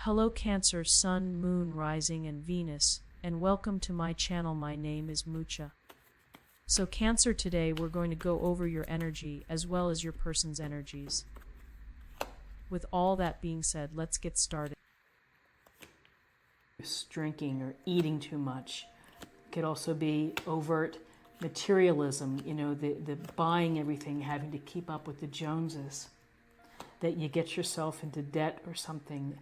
Hello Cancer, Sun, Moon, Rising, and Venus, and welcome to my channel. My name is Mucha. So Cancer, today we're going to go over your energy as well as your person's energies. With all that being said, let's get started. Drinking or eating too much. It could also be overt materialism, the buying everything, having to keep up with the Joneses, that you get yourself into debt or something,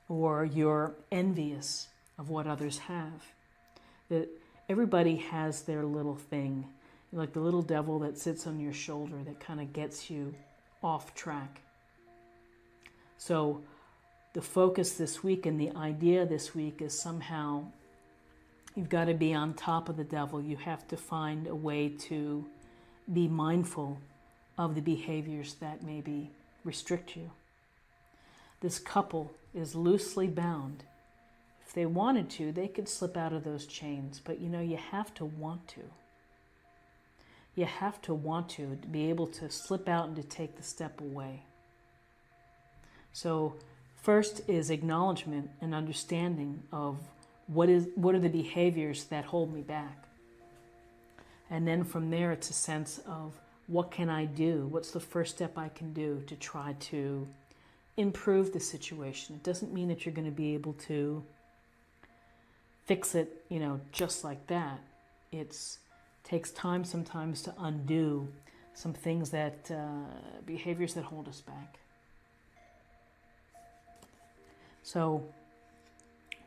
or you're envious of what others have. That everybody has their little thing, like the little devil that sits on your shoulder that kind of gets you off track. So the focus this week and the idea this week is somehow you've got to be on top of the devil. You have to find a way to be mindful of the behaviors that maybe restrict you. This couple is loosely bound. If they wanted to, they could slip out of those chains, but you have to want to. You have to want to be able to slip out and to take the step away. So first is acknowledgement and understanding of what are the behaviors that hold me back. And then from there, it's a sense of what can I do? What's the first step I can do to try to improve the situation? It doesn't mean that you're going to be able to fix it, just like that. It takes time sometimes to undo some things that, behaviors that hold us back. So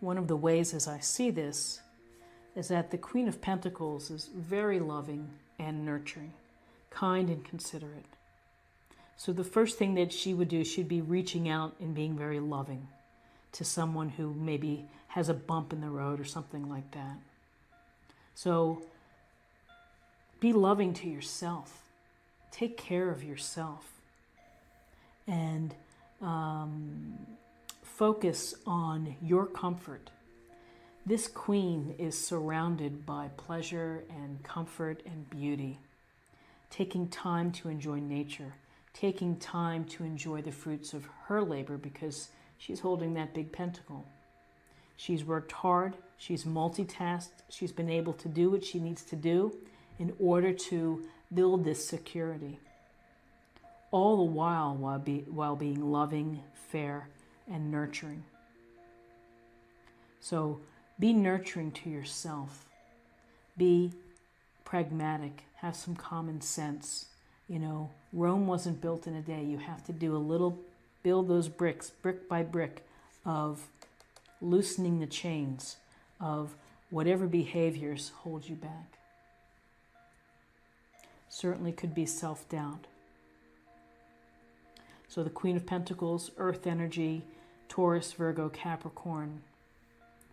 one of the ways as I see this is that the Queen of Pentacles is very loving and nurturing, kind and considerate. So the first thing that she would do, she'd be reaching out and being very loving to someone who maybe has a bump in the road or something like that. So be loving to yourself. Take care of yourself. And focus on your comfort. This queen is surrounded by pleasure and comfort and beauty. Taking time to enjoy nature. Taking time to enjoy the fruits of her labor because she's holding that big pentacle. She's worked hard. She's multitasked. She's been able to do what she needs to do in order to build this security. All the while being loving, fair, and nurturing. So be nurturing to yourself. Be pragmatic. Have some common sense. Rome wasn't built in a day. You have to build those bricks, brick by brick, of loosening the chains of whatever behaviors hold you back. Certainly could be self-doubt. So the Queen of Pentacles, Earth energy, Taurus, Virgo, Capricorn,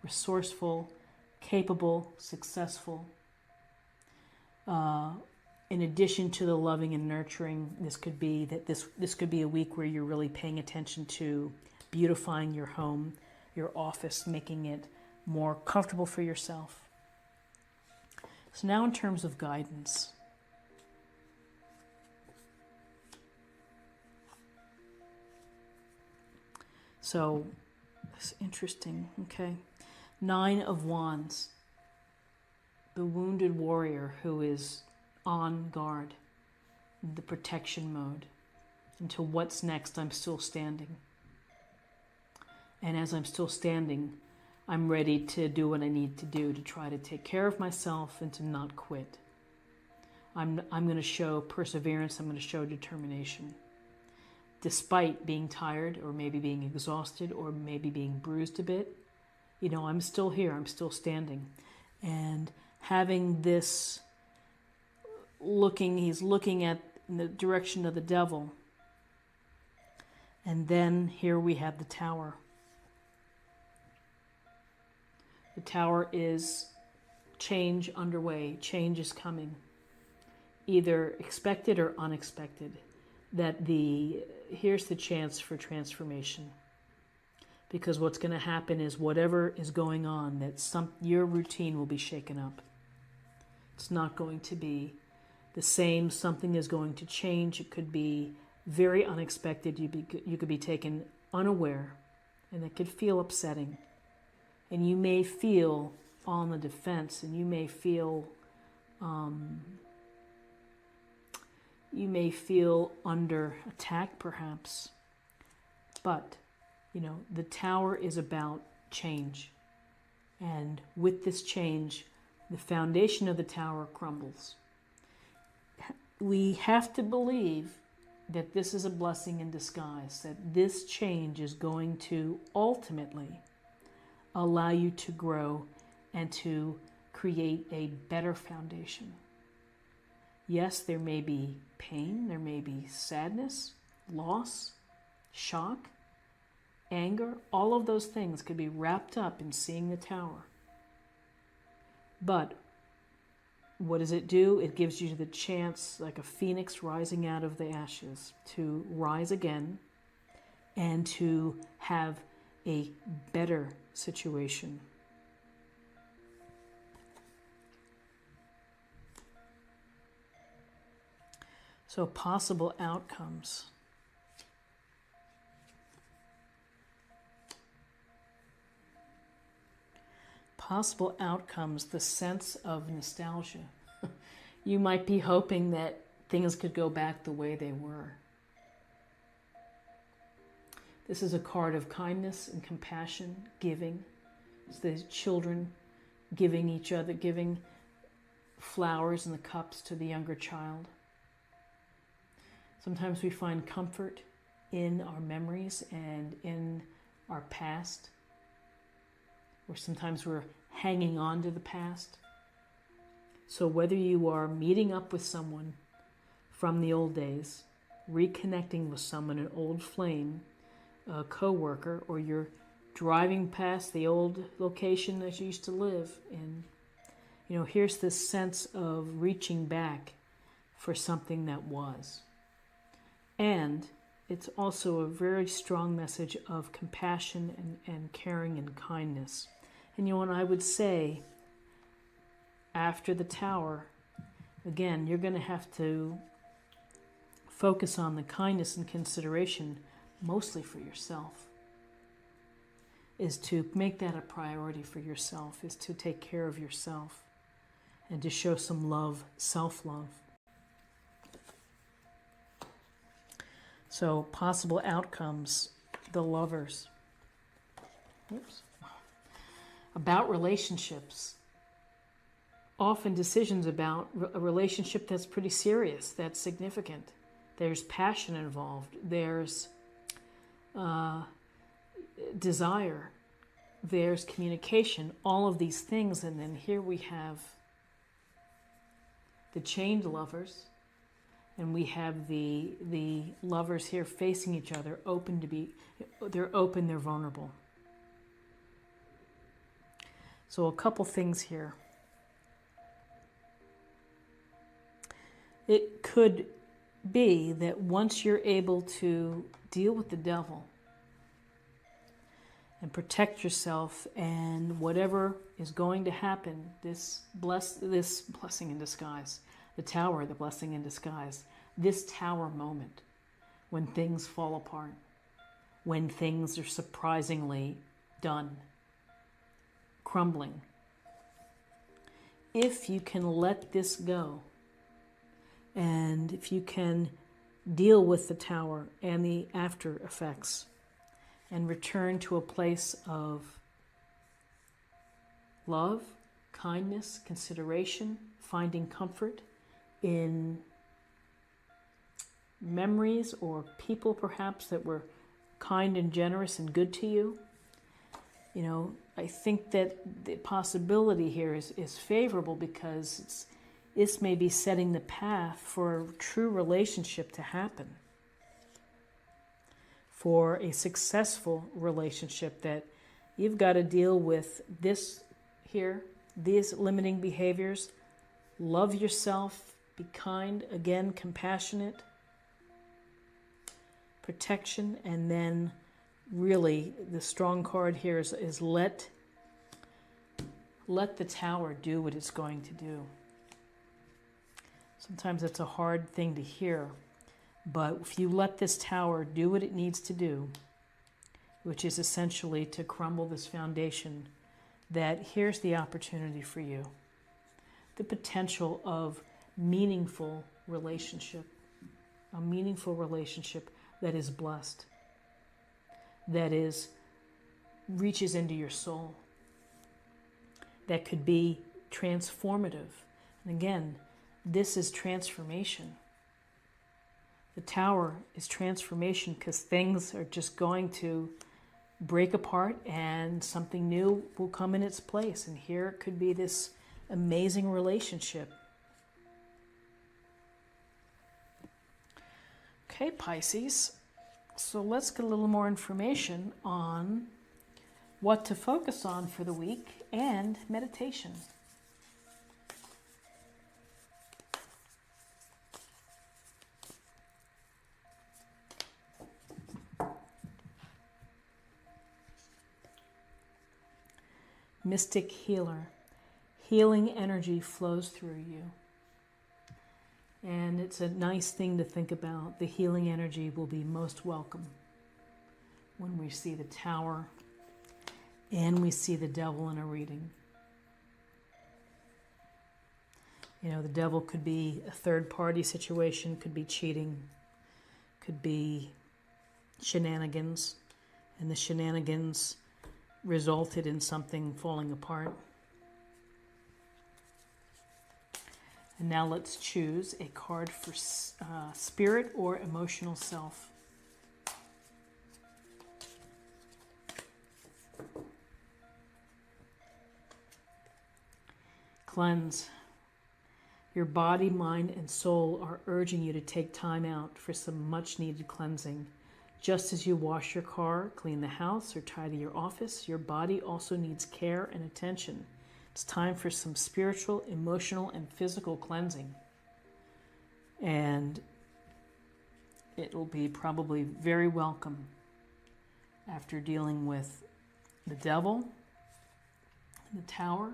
resourceful, capable, successful. In addition to the loving and nurturing, this could be a week where you're really paying attention to beautifying your home, your office, making it more comfortable for yourself. So now in terms of guidance. So, it's interesting, okay? 9 of Wands, the wounded warrior who is on guard, the protection mode. Until what's next, I'm still standing. And as I'm still standing, I'm ready to do what I need to do to try to take care of myself and to not quit. I'm going to show perseverance, I'm going to show determination. Despite being tired or maybe being exhausted or maybe being bruised a bit, I'm still here, I'm still standing. And having this he's looking in the direction of the devil. And then here we have the Tower. The Tower is change underway, change is coming. Either expected or unexpected. Here's the chance for transformation. Because what's going to happen is whatever is going on, your routine will be shaken up. It's not going to be the same. Something is going to change. It could be very unexpected. You could be taken unaware and it could feel upsetting. And you may feel on the defense, and you may feel under attack perhaps. But, the Tower is about change. And with this change, the foundation of the Tower crumbles. We have to believe that this is a blessing in disguise, that this change is going to ultimately allow you to grow and to create a better foundation. Yes, there may be pain, there may be sadness, loss, shock, anger. All of those things could be wrapped up in seeing the Tower. But what does it do? It gives you the chance, like a phoenix rising out of the ashes, to rise again and to have a better situation. So possible outcomes. Possible outcomes, the sense of nostalgia. You might be hoping that things could go back the way they were. This is a card of kindness and compassion, giving. It's the children giving each other, giving flowers in the cups to the younger child. Sometimes we find comfort in our memories and in our past, or sometimes we're hanging on to the past. So whether you are meeting up with someone from the old days, reconnecting with someone, an old flame, a co-worker, or you're driving past the old location that you used to live in, here's this sense of reaching back for something that was. And it's also a very strong message of compassion and caring and kindness. And and I would say, after the Tower, again, you're going to have to focus on the kindness and consideration, mostly for yourself. Is to make that a priority for yourself, is to take care of yourself and to show some love, self-love. So possible outcomes, the Lovers. Oops. About relationships. Often decisions about a relationship that's pretty serious, that's significant. There's passion involved. There's desire. There's communication. All of these things. And then here we have the chained lovers. And we have the lovers here facing each other, they're open, they're vulnerable. So a couple things here. It could be that once you're able to deal with the devil and protect yourself, and whatever is going to happen, this blessing in disguise, the Tower, the blessing in disguise, this Tower moment, when things fall apart, when things are surprisingly done, crumbling. If you can let this go, and if you can deal with the Tower and the after effects, and return to a place of love, kindness, consideration, finding comfort in memories or people perhaps that were kind and generous and good to you. I think that the possibility here is favorable, because this may be setting the path for a true relationship to happen, for a successful relationship, that you've got to deal with this here, these limiting behaviors. Love yourself, be kind, again, compassionate, protection, and then really the strong card here is let the Tower do what it's going to do. Sometimes it's a hard thing to hear, but if you let this Tower do what it needs to do, which is essentially to crumble this foundation, that here's the opportunity for you. The potential of meaningful relationship, a meaningful relationship that is blessed, that reaches into your soul, that could be transformative. And again, this is transformation. The Tower is transformation because things are just going to break apart and something new will come in its place. And here it could be this amazing relationship. Okay, Pisces. So let's get a little more information on what to focus on for the week and meditation. Mystic healer. Healing energy flows through you. And it's a nice thing to think about. The healing energy will be most welcome when we see the Tower and we see the Devil in a reading. You know, the Devil could be a third-party situation, could be cheating, could be shenanigans, and the shenanigans resulted in something falling apart. And now let's choose a card for spirit or emotional self. Cleanse. Your body, mind, and soul are urging you to take time out for some much-needed cleansing. Just as you wash your car, clean the house, or tidy your office, your body also needs care and attention. It's time for some spiritual, emotional, and physical cleansing. And it will be probably very welcome after dealing with the Devil, the Tower,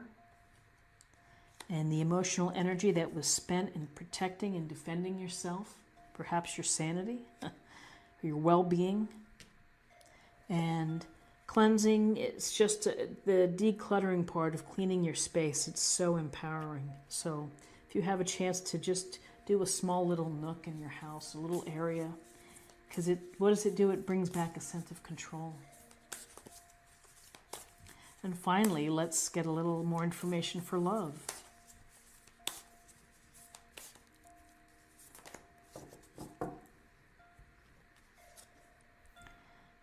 and the emotional energy that was spent in protecting and defending yourself, perhaps your sanity, your well-being. And cleansing, it's just the decluttering part of cleaning your space. It's so empowering. So if you have a chance to just do a small little nook in your house, a little area, because what does it do? It brings back a sense of control. And finally, let's get a little more information for love.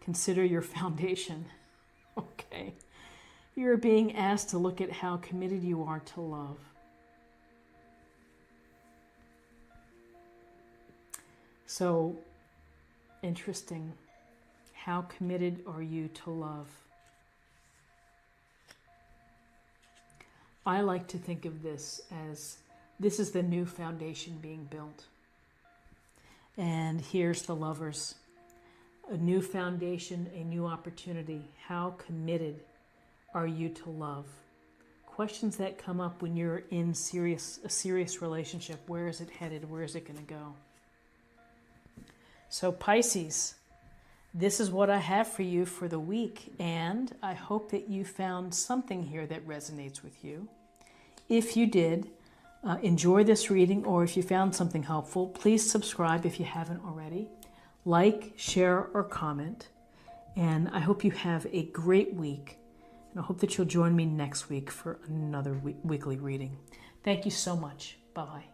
Consider your foundation. Okay. You are being asked to look at how committed you are to love. So, interesting. How committed are you to love? I like to think of this as this is the new foundation being built. And here's the lovers. A new foundation, a new opportunity. How committed are you to love? Questions that come up when you're in a serious relationship. Where is it headed? Where is it going to go? So Pisces, this is what I have for you for the week, and I hope that you found something here that resonates with you. If you did, enjoy this reading, or if you found something helpful, please subscribe if you haven't already. Like, share, or comment. And I hope you have a great week. And I hope that you'll join me next week for another weekly reading. Thank you so much. Bye-bye.